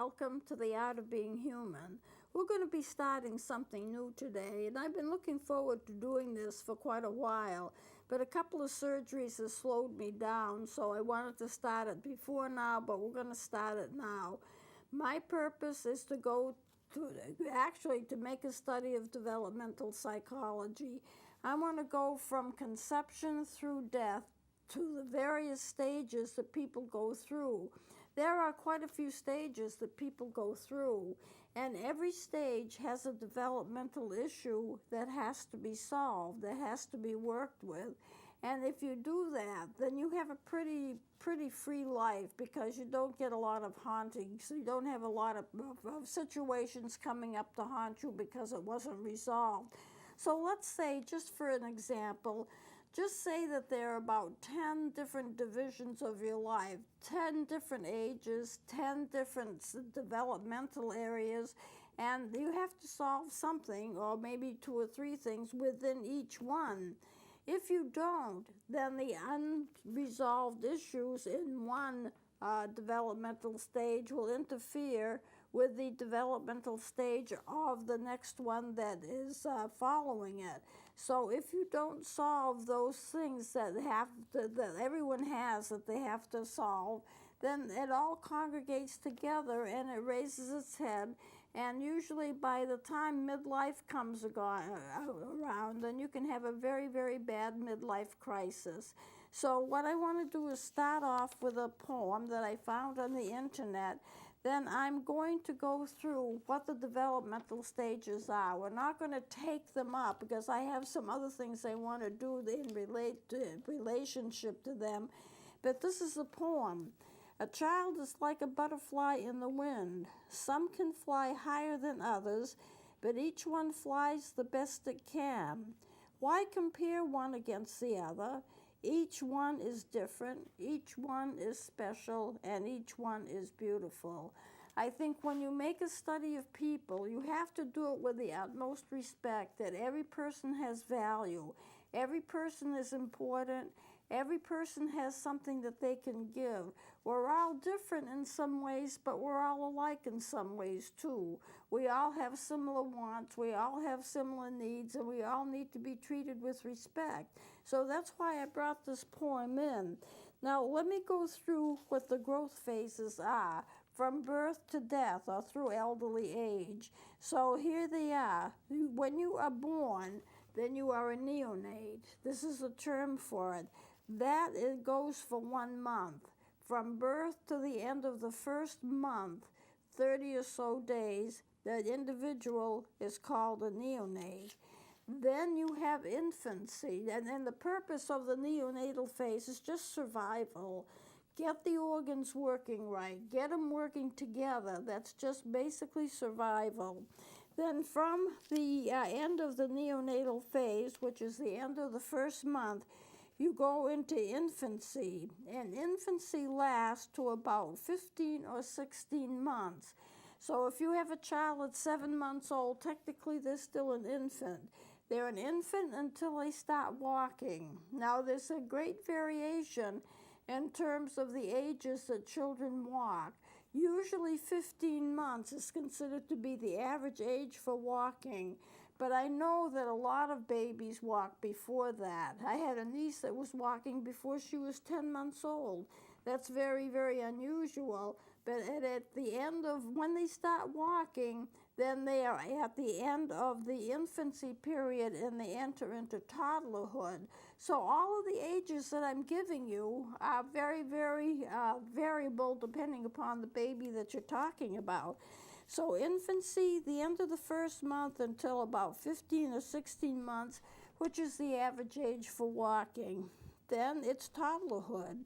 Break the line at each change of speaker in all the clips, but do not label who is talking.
welcome to the Art of Being Human. We're going to be starting something new today, and I've been looking forward to doing this for quite a while, but a couple of surgeries have slowed me down, so I wanted to start it before now, but we're going to start it now. My purpose is to make a study of developmental psychology. I want to go from conception through death to the various stages that people go through. There are quite a few stages that people go through, and every stage has a developmental issue that has to be solved, that has to be worked with. And if you do that, then you have a pretty free life, because you don't get a lot of hauntings. You don't have a lot of situations coming up to haunt you because it wasn't resolved. So let's say, just for an example, just say that there are about 10 different divisions of your life, 10 different ages, 10 different developmental areas, and you have to solve something, or maybe 2 or 3 things within each one. If you don't, then the unresolved issues in one developmental stage will interfere with the developmental stage of the next one that is following it. So if you don't solve those things that everyone has that they have to solve, then it all congregates together and it raises its head. And usually by the time midlife comes around, then you can have a very bad midlife crisis. So what I want to do is start off with a poem that I found on the internet. Then I'm going to go through what the developmental stages are. We're not going to take them up because I have some other things I want to do in relationship to them. But this is a poem. A child is like a butterfly in the wind. Some can fly higher than others, but each one flies the best it can. Why compare one against the other? Each one is different, each one is special, and each one is beautiful. I think when you make a study of people, you have to do it with the utmost respect, that every person has value, every person is important, every person has something that they can give. We're all different in some ways, but we're all alike in some ways too. We all have similar wants, we all have similar needs, and we all need to be treated with respect. So that's why I brought this poem in. Now let me go through what the growth phases are, from birth to death or through elderly age. So here they are. When you are born, then you are a neonate. This is a term for it. That it goes for 1 month. From birth to the end of the first month, 30 or so days, that individual is called a neonate. Then you have infancy, and then the purpose of the neonatal phase is just survival. Get the organs working right, get them working together. That's just basically survival. Then from the end of the neonatal phase, which is the end of the first month, you go into infancy, and infancy lasts to about 15 or 16 months. So if you have a child that's 7 months old, technically they're still an infant. They're an infant until they start walking. Now there's a great variation in terms of the ages that children walk. Usually 15 months is considered to be the average age for walking, but I know that a lot of babies walk before that. I had a niece that was walking before she was 10 months old. That's very unusual, but at the end of when they start walking, then they are at the end of the infancy period and they enter into toddlerhood. So all of the ages that I'm giving you are very variable depending upon the baby that you're talking about. So infancy, the end of the first month until about 15 or 16 months, which is the average age for walking. Then it's toddlerhood.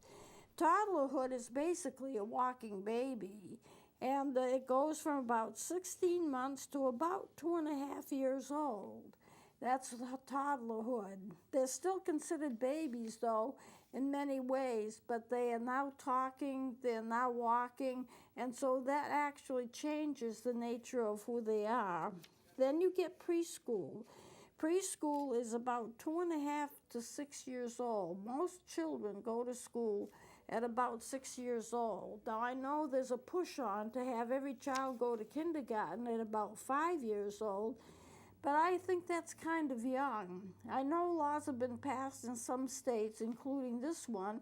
Toddlerhood is basically a walking baby, and it goes from about 16 months to about 2.5 years old. That's toddlerhood. They're still considered babies, though, in many ways, but they are now talking, they're now walking, and so that actually changes the nature of who they are. Then you get preschool. Preschool is about 2.5 to 6 years old. Most children go to school at about 6 years old. Now, I know there's a push on to have every child go to kindergarten at about 5 years old, but I think that's kind of young. I know laws have been passed in some states, including this one,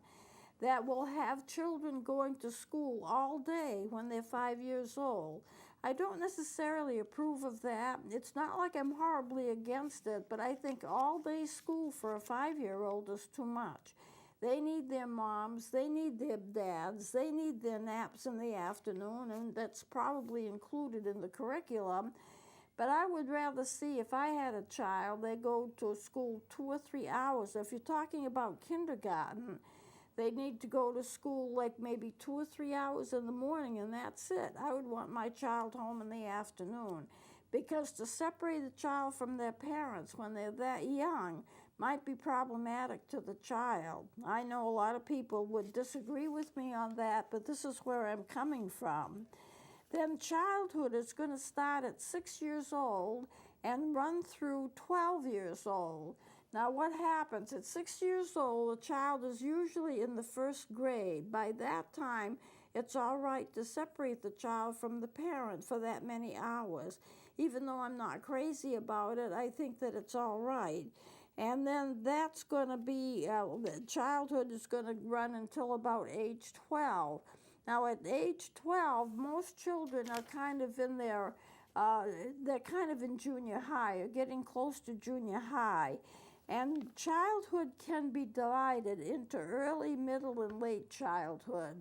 that will have children going to school all day when they're 5 years old. I don't necessarily approve of that. It's not like I'm horribly against it, but I think all-day school for a 5-year-old is too much. They need their moms, they need their dads, they need their naps in the afternoon, and that's probably included in the curriculum. But I would rather see, if I had a child, they go to school 2 or 3 hours. If you're talking about kindergarten, they need to go to school like maybe 2 or 3 hours in the morning, and that's it. I would want my child home in the afternoon, because to separate the child from their parents when they're that young might be problematic to the child. I know a lot of people would disagree with me on that, but this is where I'm coming from. Then childhood is going to start at 6 years old and run through 12 years old. Now, what happens? At 6 years old, a child is usually in the first grade. By that time, it's all right to separate the child from the parent for that many hours. Even though I'm not crazy about it, I think that it's all right. And then that's going to be, childhood is going to run until about age 12. Now, at age 12, most children are kind of in their, they're kind of in junior high, or getting close to junior high. And childhood can be divided into early, middle, and late childhood.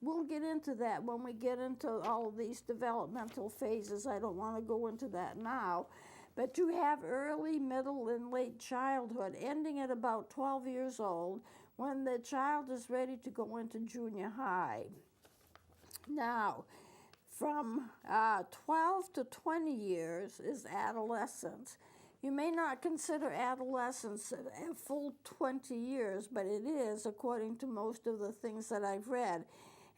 We'll get into that when we get into all of these developmental phases. I don't want to go into that now. But you have early, middle, and late childhood, ending at about 12 years old, when the child is ready to go into junior high. Now, from 12 to 20 years is adolescence. You may not consider adolescence a full 20 years, but it is, according to most of the things that I've read.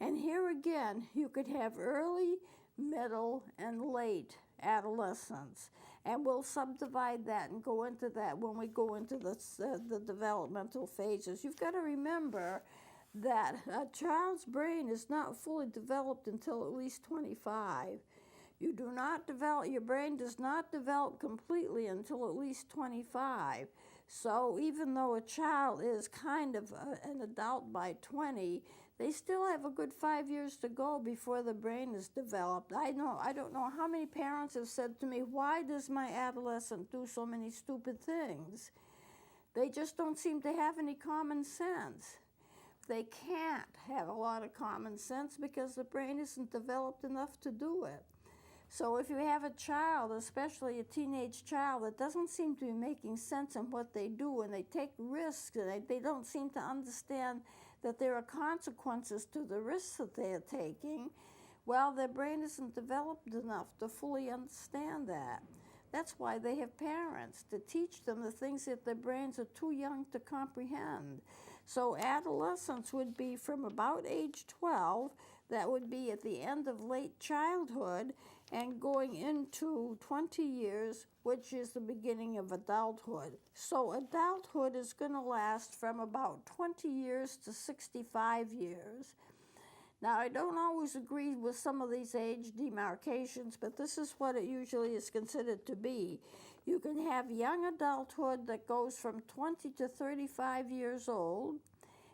And here again, you could have early, middle, and late adolescence. And we'll subdivide that and go into that when we go into the developmental phases. You've got to remember that a child's brain is not fully developed until at least 25. You do not develop, your brain does not develop completely until at least 25. So even though a child is kind of an adult by 20, they still have a good 5 years to go before the brain is developed. I don't know how many parents have said to me, why does my adolescent do so many stupid things? They just don't seem to have any common sense. They can't have a lot of common sense because the brain isn't developed enough to do it. So if you have a child, especially a teenage child, that doesn't seem to be making sense in what they do, and they take risks, and they don't seem to understand that there are consequences to the risks that they are taking, well, their brain isn't developed enough to fully understand that. That's why they have parents, to teach them the things that their brains are too young to comprehend. So adolescence would be from about age 12, that would be at the end of late childhood, and going into 20 years, which is the beginning of adulthood. So adulthood is going to last from about 20 years to 65 years. Now, I don't always agree with some of these age demarcations, but this is what it usually is considered to be. You can have young adulthood that goes from 20 to 35 years old,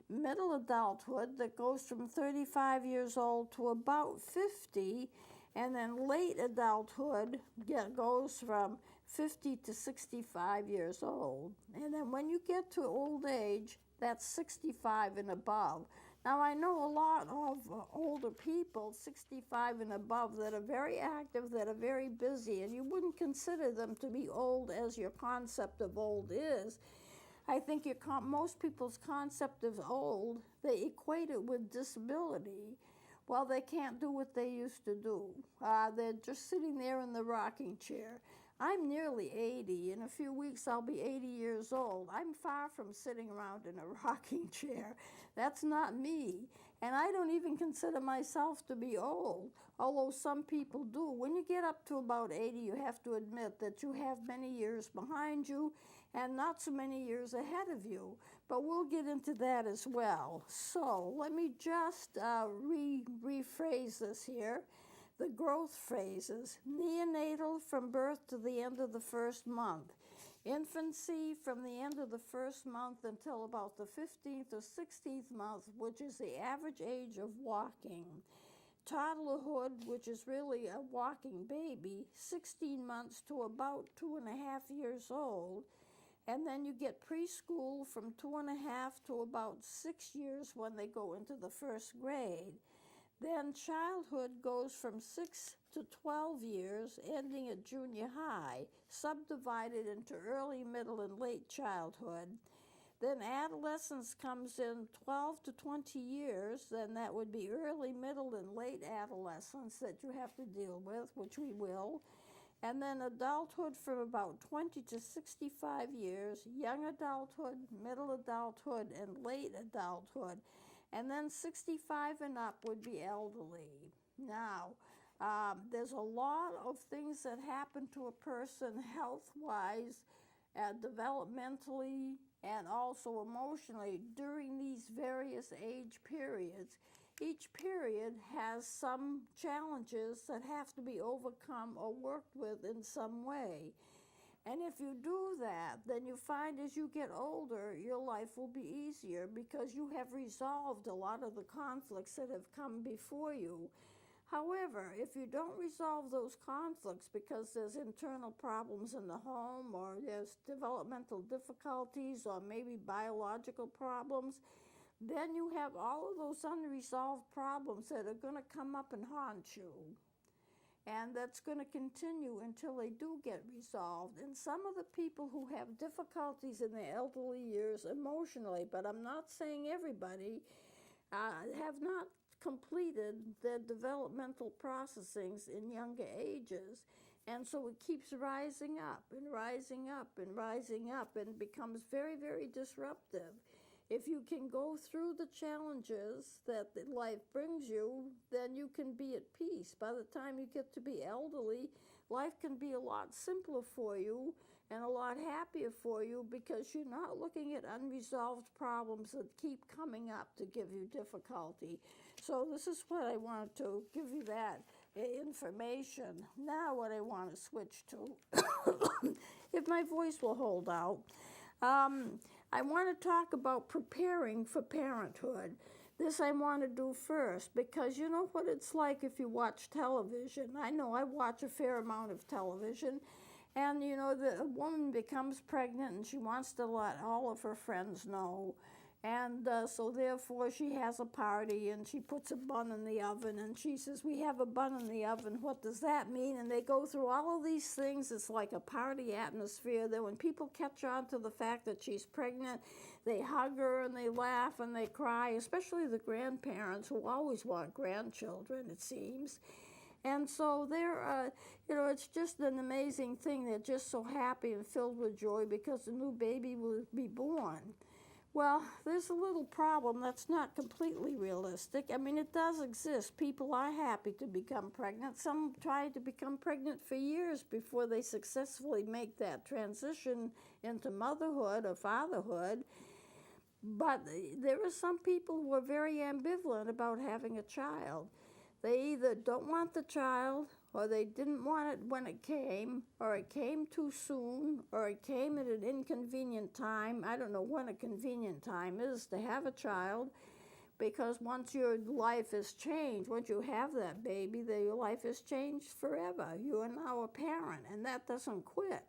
middle adulthood that goes from 35 years old to about 50, and then late adulthood goes from 50 to 65 years old. And then when you get to old age, that's 65 and above. Now, I know a lot of older people, 65 and above, that are very active, that are very busy, and you wouldn't consider them to be old as your concept of old is. I think most people's concept of old, they equate it with disability. Well, they can't do what they used to do. They're just sitting there in the rocking chair. I'm nearly 80. In a few weeks, I'll be 80 years old. I'm far from sitting around in a rocking chair. That's not me. And I don't even consider myself to be old, although some people do. When you get up to about 80, you have to admit that you have many years behind you and not so many years ahead of you. But we'll get into that as well. So let me just rephrase this here. The growth phases: neonatal, from birth to the end of the first month; infancy, from the end of the first month until about the 15th or 16th month, which is the average age of walking; toddlerhood, which is really a walking baby, 16 months to about 2.5 years old; and then you get preschool from 2.5 to about 6 years when they go into the first grade. Then childhood goes from 6 to 12 years, ending at junior high, subdivided into early, middle, and late childhood. Then adolescence comes in 12 to 20 years, then that would be early, middle, and late adolescence that you have to deal with, which we will. And then adulthood from about 20 to 65 years, young adulthood, middle adulthood, and late adulthood. And then 65 and up would be elderly. Now, there's a lot of things that happen to a person health-wise, developmentally, and also emotionally during these various age periods. Each period has some challenges that have to be overcome or worked with in some way. And if you do that, then you find as you get older, your life will be easier because you have resolved a lot of the conflicts that have come before you. However, if you don't resolve those conflicts because there's internal problems in the home, or there's developmental difficulties, or maybe biological problems, then you have all of those unresolved problems that are going to come up and haunt you. And that's going to continue until they do get resolved. And some of the people who have difficulties in their elderly years emotionally, but I'm not saying everybody, have not completed their developmental processings in younger ages. And so it keeps rising up and rising up and rising up and becomes very, very disruptive. If you can go through the challenges that life brings you, then you can be at peace. By the time you get to be elderly, life can be a lot simpler for you and a lot happier for you because you're not looking at unresolved problems that keep coming up to give you difficulty. So this is what I wanted to give you, that information. Now what I want to switch to, if my voice will hold out, I want to talk about preparing for parenthood. This I want to do first because you know what it's like if you watch television. I know I watch a fair amount of television, and you know, the woman becomes pregnant and she wants to let all of her friends know. And so therefore she has a party and she puts a bun in the oven and she says, "We have a bun in the oven. What does that mean?" And they go through all of these things. It's like a party atmosphere. Then when people catch on to the fact that she's pregnant, they hug her and they laugh and they cry, especially the grandparents who always want grandchildren, it seems. And so they're, you know, it's just an amazing thing. They're just so happy and filled with joy because the new baby will be born. Well, there's a little problem that's not completely realistic. I mean, it does exist. People are happy to become pregnant. Some try to become pregnant for years before they successfully make that transition into motherhood or fatherhood. But there are some people who are very ambivalent about having a child. They either don't want the child, or they didn't want it when it came, or it came too soon, or it came at an inconvenient time. I don't know when a convenient time is to have a child, because once your life is changed, once you have that baby, your life is changed forever. You are now a parent, and that doesn't quit.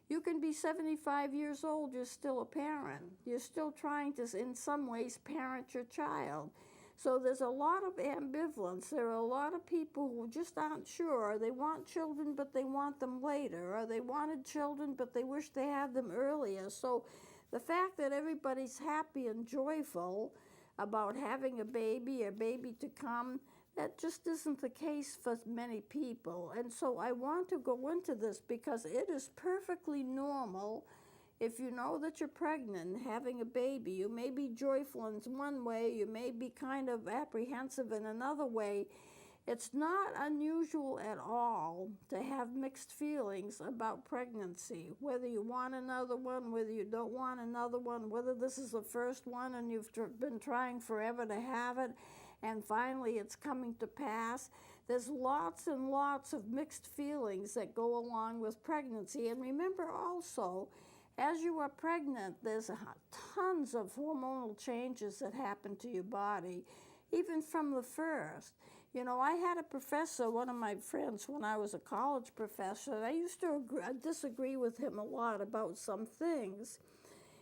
You can be 75 years old, you're still a parent. You're still trying to, in some ways, parent your child. So there's a lot of ambivalence. There are a lot of people who just aren't sure. They want children, but they want them later. Or they wanted children, but they wish they had them earlier. So the fact that everybody's happy and joyful about having a baby or baby to come, that just isn't the case for many people. And so I want to go into this because it is perfectly normal. If you know that you're pregnant and having a baby, you may be joyful in one way, you may be kind of apprehensive in another way. It's not unusual at all to have mixed feelings about pregnancy, whether you want another one, whether you don't want another one, whether this is the first one and you've been trying forever to have it, and finally it's coming to pass. There's lots and lots of mixed feelings that go along with pregnancy. And remember also, as you are pregnant, there's tons of hormonal changes that happen to your body, even from the first. You know, I had a professor, one of my friends, when I was a college professor, and I used to disagree with him a lot about some things.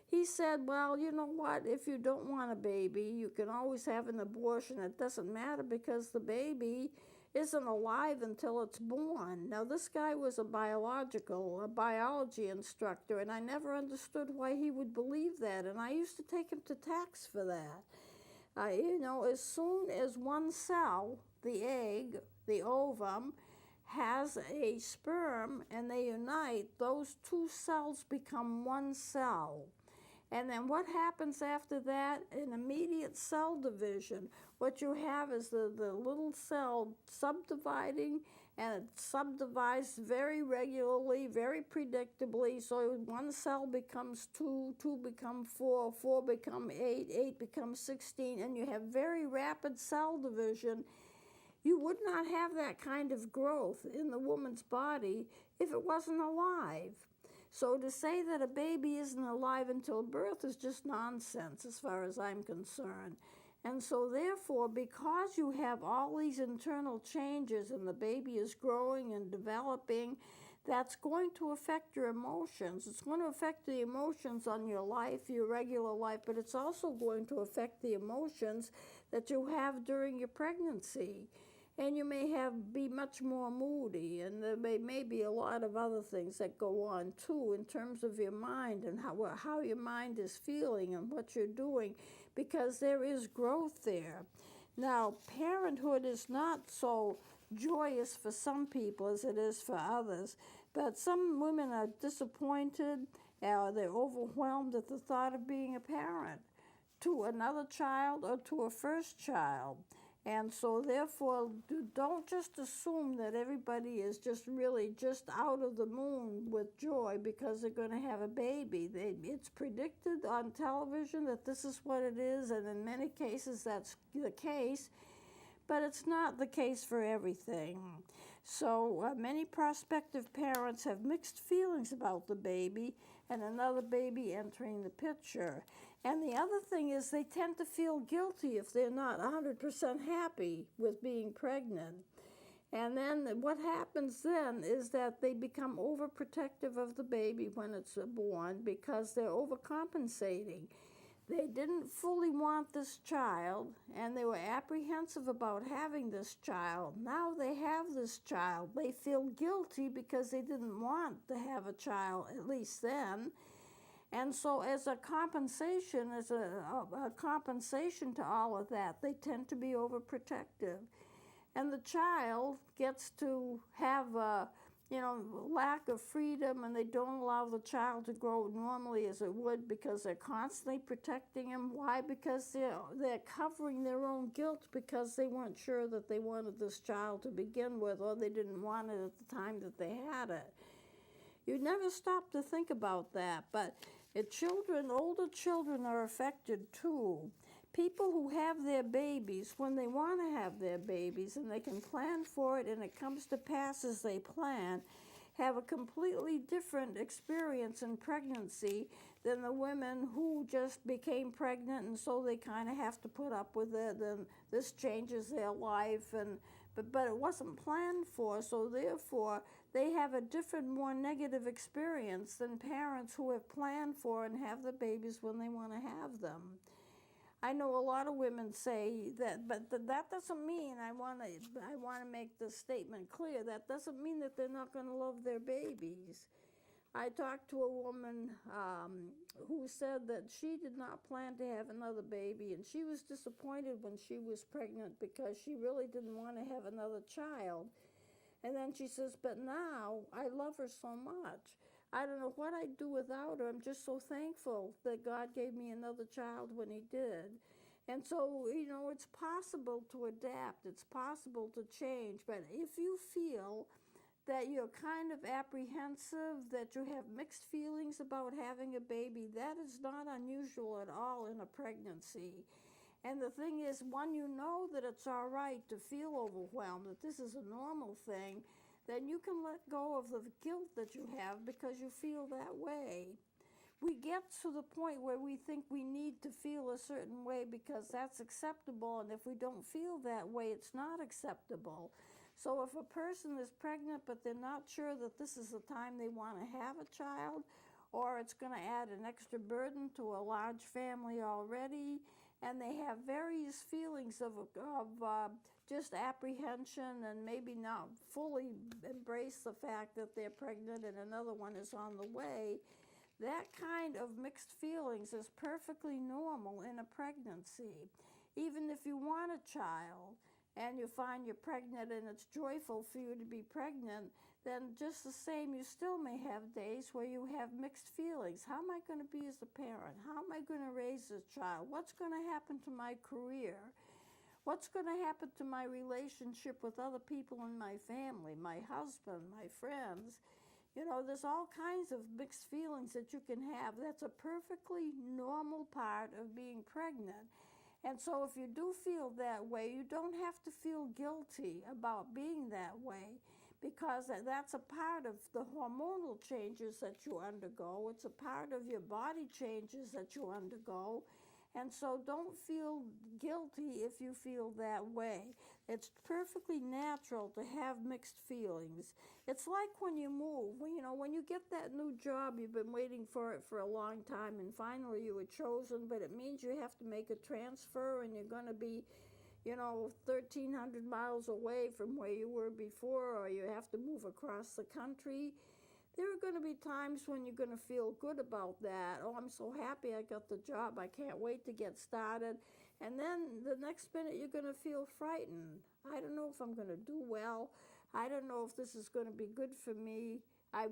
He said, well, you know what, if you don't want a baby, you can always have an abortion. It doesn't matter because the baby isn't alive until it's born. Now, this guy was a biology instructor, and I never understood why he would believe that, and I used to take him to tax for that. You know, as soon as one cell, the egg, the ovum, has a sperm and they unite, those two cells become one cell. And then what happens after that? An immediate cell division. What you have is the little cell subdividing, and it subdivides very regularly, very predictably. So one cell becomes 2, 2 become 4, 4 become 8, 8 becomes 16, and you have very rapid cell division. You would not have that kind of growth in the woman's body if it wasn't alive. So to say that a baby isn't alive until birth is just nonsense as far as I'm concerned. And so therefore, because you have all these internal changes and the baby is growing and developing, that's going to affect your emotions. It's going to affect the emotions on your life, your regular life, but it's also going to affect the emotions that you have during your pregnancy. And you may be much more moody, and there may be a lot of other things that go on too in terms of your mind and how your mind is feeling and what you're doing, because there is growth there. Now, parenthood is not so joyous for some people as it is for others, but some women are disappointed or they're overwhelmed at the thought of being a parent to another child or to a first child. And so therefore, don't just assume that everybody is just really just out of the moon with joy because they're going to have a baby. It's predicted on television that this is what it is, and in many cases that's the case, but it's not the case for everything. So many prospective parents have mixed feelings about the baby and another baby entering the picture. And the other thing is they tend to feel guilty if they're not 100% happy with being pregnant. And then what happens then is that they become overprotective of the baby when it's born because they're overcompensating. They didn't fully want this child, and they were apprehensive about having this child. Now they have this child. They feel guilty because they didn't want to have a child, at least then. And so as a compensation, to all of that, they tend to be overprotective. And the child gets to have a lack of freedom, and they don't allow the child to grow normally as it would because they're constantly protecting him. Why? Because they're covering their own guilt because they weren't sure that they wanted this child to begin with, or they didn't want it at the time that they had it. You never stop to think about that, but older children are affected too. People who have their babies, when they want to have their babies and they can plan for it and it comes to pass as they plan, have a completely different experience in pregnancy than the women who just became pregnant and so they kind of have to put up with it, and this changes their life, but it wasn't planned for, so therefore they have a different, more negative experience than parents who have planned for and have the babies when they want to have them. I know a lot of women say that, but that doesn't mean, I want to make this statement clear, that doesn't mean that they're not going to love their babies. I talked to a woman who said that she did not plan to have another baby, and she was disappointed when she was pregnant because she really didn't want to have another child. And then she says, but now I love her so much. I don't know what I'd do without her. I'm just so thankful that God gave me another child when he did. And so, it's possible to adapt, it's possible to change, but if you feel that you're kind of apprehensive, that you have mixed feelings about having a baby, that is not unusual at all in a pregnancy. And the thing is, when you know that it's all right to feel overwhelmed, that this is a normal thing, then you can let go of the guilt that you have because you feel that way. We get to the point where we think we need to feel a certain way because that's acceptable, and if we don't feel that way, it's not acceptable. So if a person is pregnant but they're not sure that this is the time they want to have a child, or it's going to add an extra burden to a large family already, and they have various feelings of just apprehension and maybe not fully embrace the fact that they're pregnant and another one is on the way, that kind of mixed feelings is perfectly normal in a pregnancy. Even if you want a child and you find you're pregnant and it's joyful for you to be pregnant, then just the same, you still may have days where you have mixed feelings. How am I going to be as a parent? How am I going to raise this child? What's going to happen to my career? What's going to happen to my relationship with other people in my family, my husband, my friends? There's all kinds of mixed feelings that you can have. That's a perfectly normal part of being pregnant. And so if you do feel that way, you don't have to feel guilty about being that way, because that's a part of the hormonal changes that you undergo. It's a part of your body changes that you undergo. And so don't feel guilty if you feel that way. It's perfectly natural to have mixed feelings. It's like when you move. When you get that new job, you've been waiting for it for a long time, and finally you were chosen, but it means you have to make a transfer, and you're going to be 1,300 miles away from where you were before, or you have to move across the country. There are going to be times when you're going to feel good about that. Oh, I'm so happy I got the job. I can't wait to get started. And then the next minute you're going to feel frightened. I don't know if I'm going to do well. I don't know if this is going to be good for me. I've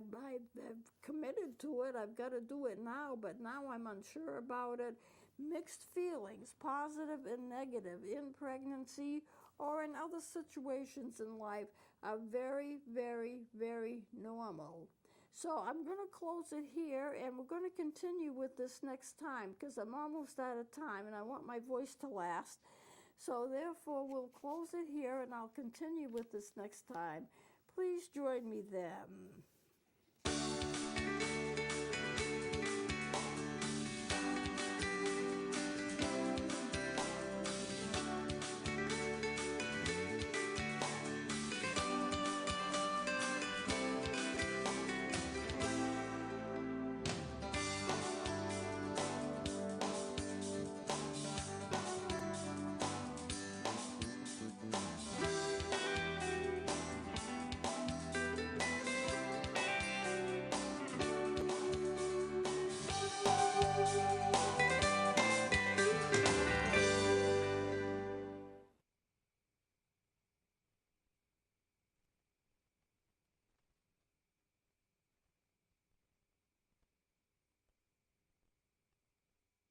committed to it. I've got to do it now, but now I'm unsure about it. Mixed feelings, positive and negative, in pregnancy or in other situations in life, are very, very, very normal. So I'm going to close it here, and we're going to continue with this next time because I'm almost out of time and I want my voice to last. So therefore, we'll close it here, and I'll continue with this next time. Please join me then.